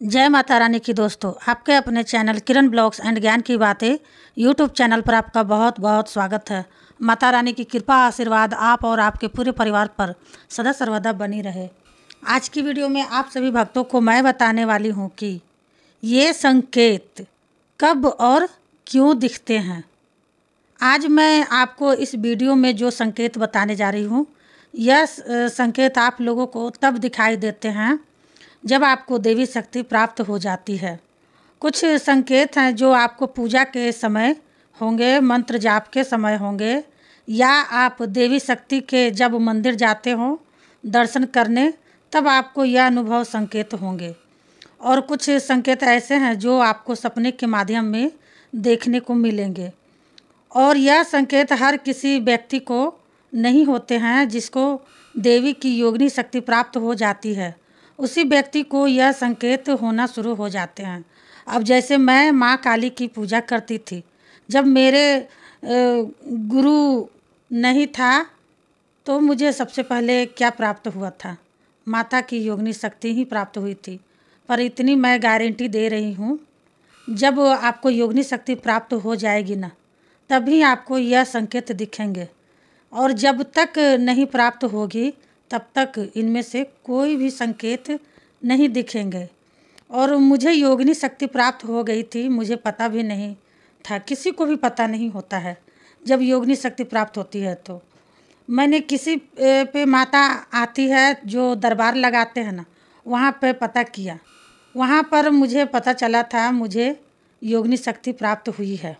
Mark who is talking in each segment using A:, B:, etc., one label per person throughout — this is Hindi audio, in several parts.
A: जय माता रानी की दोस्तों, आपके अपने चैनल किरण ब्लॉग्स एंड ज्ञान की बातें यूट्यूब चैनल पर आपका बहुत बहुत स्वागत है। माता रानी की कृपा आशीर्वाद आप और आपके पूरे परिवार पर सदा सर्वदा बनी रहे। आज की वीडियो में आप सभी भक्तों को मैं बताने वाली हूँ कि ये संकेत कब और क्यों दिखते हैं। आज मैं आपको इस वीडियो में जो संकेत बताने जा रही हूँ, यह संकेत आप लोगों को तब दिखाई देते हैं जब आपको देवी शक्ति प्राप्त हो जाती है। कुछ संकेत हैं जो आपको पूजा के समय होंगे, मंत्र जाप के समय होंगे, या आप देवी शक्ति के जब मंदिर जाते हो दर्शन करने, तब आपको यह अनुभव संकेत होंगे। और कुछ संकेत ऐसे हैं जो आपको सपने के माध्यम में देखने को मिलेंगे। और यह संकेत हर किसी व्यक्ति को नहीं होते हैं। जिसको देवी की योगिनी शक्ति प्राप्त हो जाती है, उसी व्यक्ति को यह संकेत होना शुरू हो जाते हैं। अब जैसे मैं माँ काली की पूजा करती थी, जब मेरे गुरु नहीं था तो मुझे सबसे पहले क्या प्राप्त हुआ था? माता की योगिनी शक्ति ही प्राप्त हुई थी। पर इतनी मैं गारंटी दे रही हूँ, जब आपको योगिनी शक्ति प्राप्त हो जाएगी ना, तभी आपको यह संकेत दिखेंगे। और जब तक नहीं प्राप्त होगी तब तक इनमें से कोई भी संकेत नहीं दिखेंगे। और मुझे योगिनी शक्ति प्राप्त हो गई थी, मुझे पता भी नहीं था, किसी को भी पता नहीं होता है जब योगिनी शक्ति प्राप्त होती है। तो मैंने किसी पे माता आती है जो दरबार लगाते हैं ना, वहाँ पे पता किया, वहाँ पर मुझे पता चला था मुझे योगिनी शक्ति प्राप्त हुई है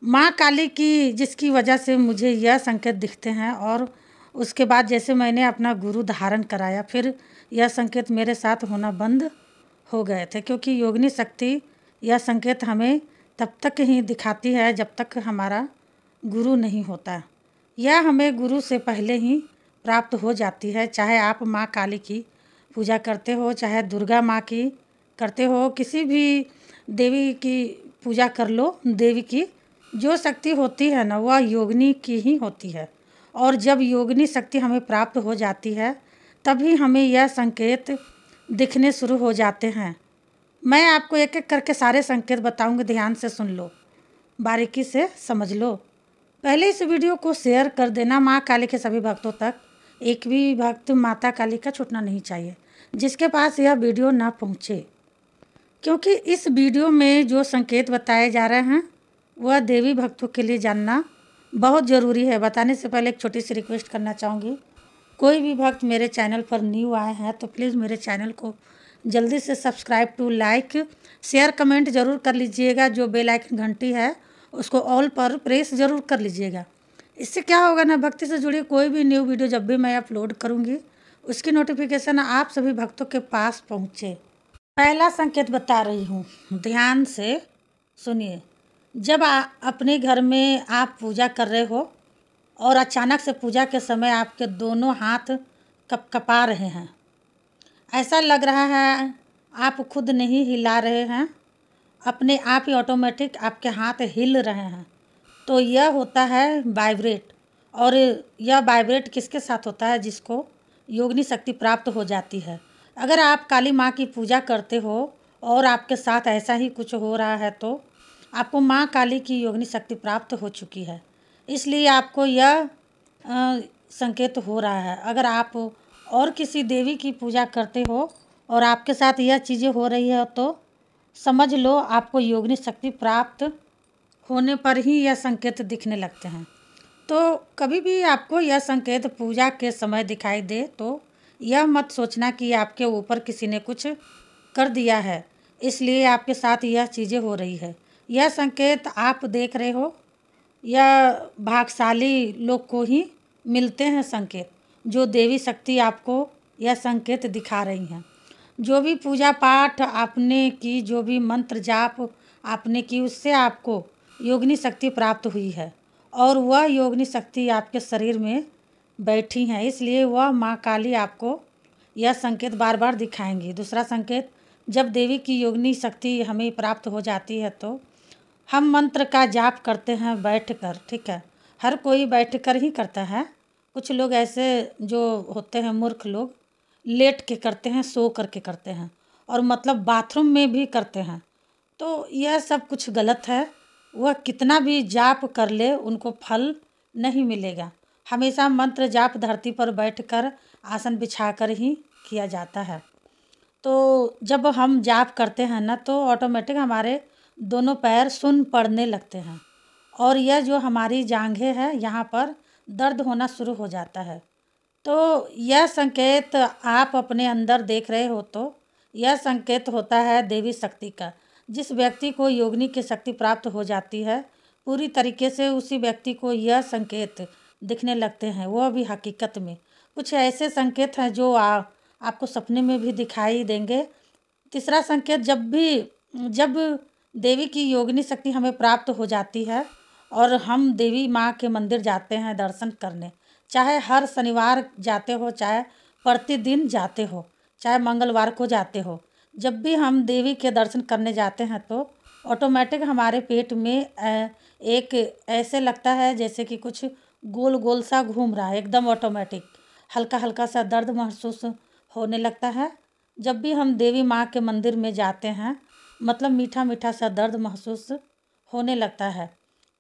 A: माँ काली की, जिसकी वजह से मुझे यह संकेत दिखते हैं। और उसके बाद जैसे मैंने अपना गुरु धारण कराया, फिर यह संकेत मेरे साथ होना बंद हो गए थे। क्योंकि योगिनी शक्ति यह संकेत हमें तब तक ही दिखाती है जब तक हमारा गुरु नहीं होता। यह हमें गुरु से पहले ही प्राप्त हो जाती है। चाहे आप माँ काली की पूजा करते हो, चाहे दुर्गा माँ की करते हो, किसी भी देवी की पूजा कर लो। देवी की जो शक्ति होती है ना, वह योगिनी की ही होती है। और जब योगिनी शक्ति हमें प्राप्त हो जाती है, तभी हमें यह संकेत दिखने शुरू हो जाते हैं। मैं आपको एक एक करके सारे संकेत बताऊंगी, ध्यान से सुन लो, बारीकी से समझ लो। पहले इस वीडियो को शेयर कर देना माँ काली के सभी भक्तों तक। एक भी भक्त माता काली का छूटना नहीं चाहिए जिसके पास यह वीडियो ना पहुँचे। क्योंकि इस वीडियो में जो संकेत बताए जा रहे हैं वह देवी भक्तों के लिए जानना बहुत ज़रूरी है। बताने से पहले एक छोटी सी रिक्वेस्ट करना चाहूँगी, कोई भी भक्त मेरे चैनल पर न्यू आए हैं तो प्लीज़ मेरे चैनल को जल्दी से subscribe to like share comment ज़रूर कर लीजिएगा। जो बेल आइकन घंटी है उसको ऑल पर प्रेस ज़रूर कर लीजिएगा। इससे क्या होगा ना, भक्ति से जुड़ी कोई भी न्यू वीडियो जब भी मैं अपलोड करूँगी उसकी नोटिफिकेशन आप सभी भक्तों के पास पहुँचे। पहला संकेत बता रही हूँ, ध्यान से सुनिए। जब अपने घर में आप पूजा कर रहे हो और अचानक से पूजा के समय आपके दोनों हाथ कपा रहे हैं, ऐसा लग रहा है आप खुद नहीं हिला रहे हैं, अपने आप ही ऑटोमेटिक आपके हाथ हिल रहे हैं, तो यह होता है वाइब्रेट। और यह वाइब्रेट किसके साथ होता है? जिसको योगिनी शक्ति प्राप्त हो जाती है। अगर आप काली माँ की पूजा करते हो और आपके साथ ऐसा ही कुछ हो रहा है तो आपको माँ काली की योगिनी शक्ति प्राप्त हो चुकी है, इसलिए आपको यह संकेत हो रहा है। अगर आप और किसी देवी की पूजा करते हो और आपके साथ यह चीज़ें हो रही है तो समझ लो आपको योगिनी शक्ति प्राप्त होने पर ही यह संकेत दिखने लगते हैं। तो कभी भी आपको यह संकेत पूजा के समय दिखाई दे तो यह मत सोचना कि आपके ऊपर किसी ने कुछ कर दिया है, इसलिए आपके साथ यह चीज़ें हो रही है। यह संकेत आप देख रहे हो, यह भाग्यशाली लोग को ही मिलते हैं संकेत, जो देवी शक्ति आपको यह संकेत दिखा रही हैं। जो भी पूजा पाठ आपने की, जो भी मंत्र जाप आपने की, उससे आपको योगिनी शक्ति प्राप्त हुई है और वह योगिनी शक्ति आपके शरीर में बैठी हैं, इसलिए वह माँ काली आपको यह संकेत बार बार दिखाएंगी। दूसरा संकेत, जब देवी की योगिनी शक्ति हमें प्राप्त हो जाती है तो हम मंत्र का जाप करते हैं बैठकर, ठीक है। हर कोई बैठकर ही करता है। कुछ लोग ऐसे जो होते हैं मूर्ख लोग लेट के करते हैं, सो करके करते हैं। और मतलब बाथरूम में भी करते हैं। तो यह सब कुछ गलत है। वह कितना भी जाप कर ले उनको फल नहीं मिलेगा। हमेशा मंत्र जाप धरती पर बैठकर आसन बिछाकर ही किया जाता है। तो जब हम जाप करते हैं ना तो ऑटोमेटिक हमारे दोनों पैर सुन्न पड़ने लगते हैं और यह जो हमारी जांघें हैं यहाँ पर दर्द होना शुरू हो जाता है। तो यह संकेत आप अपने अंदर देख रहे हो तो यह संकेत होता है देवी शक्ति का। जिस व्यक्ति को योगिनी की शक्ति प्राप्त हो जाती है पूरी तरीके से उसी व्यक्ति को यह संकेत दिखने लगते हैं। वह भी हकीकत में कुछ ऐसे संकेत हैं जो आपको सपने में भी दिखाई देंगे। तीसरा संकेत जब देवी की योगिनी शक्ति हमें प्राप्त हो जाती है और हम देवी माँ के मंदिर जाते हैं दर्शन करने, चाहे हर शनिवार जाते हो, चाहे प्रतिदिन जाते हो, चाहे मंगलवार को जाते हो, जब भी हम देवी के दर्शन करने जाते हैं तो ऑटोमेटिक हमारे पेट में एक ऐसे लगता है जैसे कि कुछ गोल गोल सा घूम रहा है। एकदम ऑटोमेटिक हल्का हल्का सा दर्द महसूस होने लगता है। जब भी हम देवी माँ के मंदिर में जाते हैं मतलब मीठा मीठा सा दर्द महसूस होने लगता है।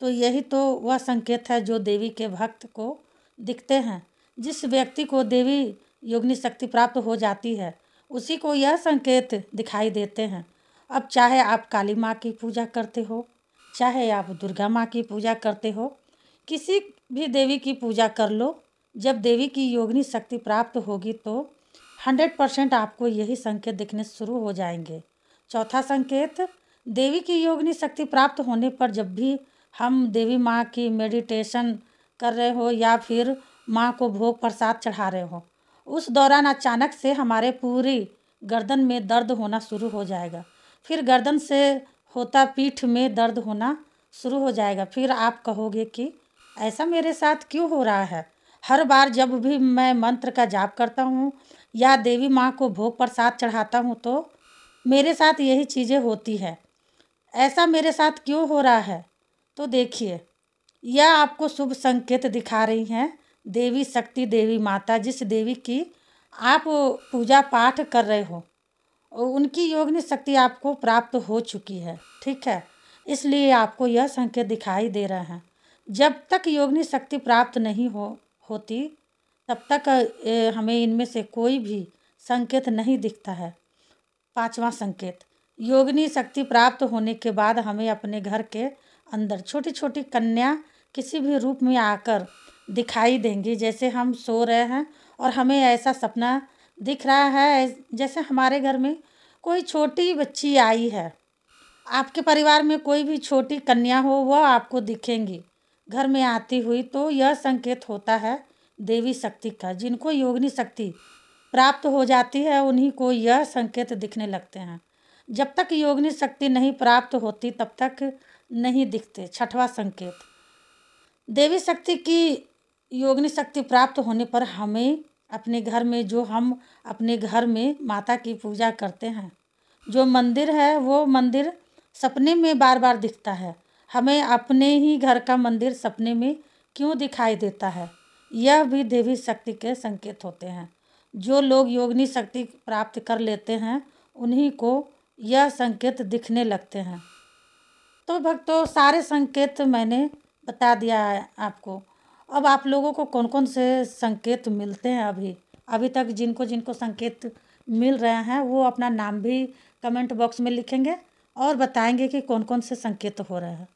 A: तो यही तो वह संकेत है जो देवी के भक्त को दिखते हैं। जिस व्यक्ति को देवी योगिनी शक्ति प्राप्त हो जाती है उसी को यह संकेत दिखाई देते हैं। अब चाहे आप काली माँ की पूजा करते हो, चाहे आप दुर्गा माँ की पूजा करते हो, किसी भी देवी की पूजा कर लो, जब देवी की योगिनी शक्ति प्राप्त होगी तो 100% आपको यही संकेत दिखने शुरू हो जाएंगे। चौथा संकेत, देवी की योगिनी शक्ति प्राप्त होने पर जब भी हम देवी माँ की मेडिटेशन कर रहे हो या फिर माँ को भोग प्रसाद चढ़ा रहे हो, उस दौरान अचानक से हमारे पूरी गर्दन में दर्द होना शुरू हो जाएगा। फिर गर्दन से होता पीठ में दर्द होना शुरू हो जाएगा। फिर आप कहोगे कि ऐसा मेरे साथ क्यों हो रहा है। हर बार जब भी मैं मंत्र का जाप करता हूँ या देवी माँ को भोग प्रसाद चढ़ाता हूँ तो मेरे साथ यही चीज़ें होती है। ऐसा मेरे साथ क्यों हो रहा है। तो देखिए, यह आपको शुभ संकेत दिखा रही हैं देवी शक्ति, देवी माता, जिस देवी की आप पूजा पाठ कर रहे हो उनकी योगिनी शक्ति आपको प्राप्त हो चुकी है। ठीक है, इसलिए आपको यह संकेत दिखाई दे रहा है। जब तक योगिनी शक्ति प्राप्त नहीं होती तब तक हमें इनमें से कोई भी संकेत नहीं दिखता है। पांचवा संकेत, योगिनी शक्ति प्राप्त होने के बाद हमें अपने घर के अंदर छोटी छोटी कन्या किसी भी रूप में आकर दिखाई देंगी। जैसे हम सो रहे हैं और हमें ऐसा सपना दिख रहा है जैसे हमारे घर में कोई छोटी बच्ची आई है। आपके परिवार में कोई भी छोटी कन्या हो वह आपको दिखेंगी घर में आती हुई। तो यह संकेत होता है देवी शक्ति का। जिनको योगिनी शक्ति प्राप्त हो जाती है उन्हीं को यह संकेत दिखने लगते हैं। जब तक योगिनी शक्ति नहीं प्राप्त होती तब तक नहीं दिखते। छठवां संकेत, देवी शक्ति की योगिनी शक्ति प्राप्त होने पर हमें अपने घर में, जो हम अपने घर में माता की पूजा करते हैं, जो मंदिर है वो मंदिर सपने में बार बार दिखता है। हमें अपने ही घर का मंदिर सपने में क्यों दिखाई देता है, यह भी देवी शक्ति के संकेत होते हैं। जो लोग योगिनी शक्ति प्राप्त कर लेते हैं उन्हीं को यह संकेत दिखने लगते हैं। तो भक्तों, सारे संकेत मैंने बता दिया है आपको। अब आप लोगों को कौन कौन से संकेत मिलते हैं अभी तक जिनको जिनको संकेत मिल रहे हैं वो अपना नाम भी कमेंट बॉक्स में लिखेंगे और बताएंगे कि कौन कौन से संकेत हो रहे हैं।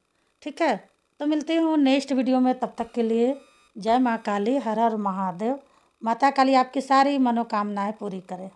A: ठीक है, तो मिलते हूँ नेक्स्ट वीडियो में। तब तक के लिए जय माँ काली, हर हर महादेव। माता काली आपकी सारी मनोकामनाएं पूरी करे।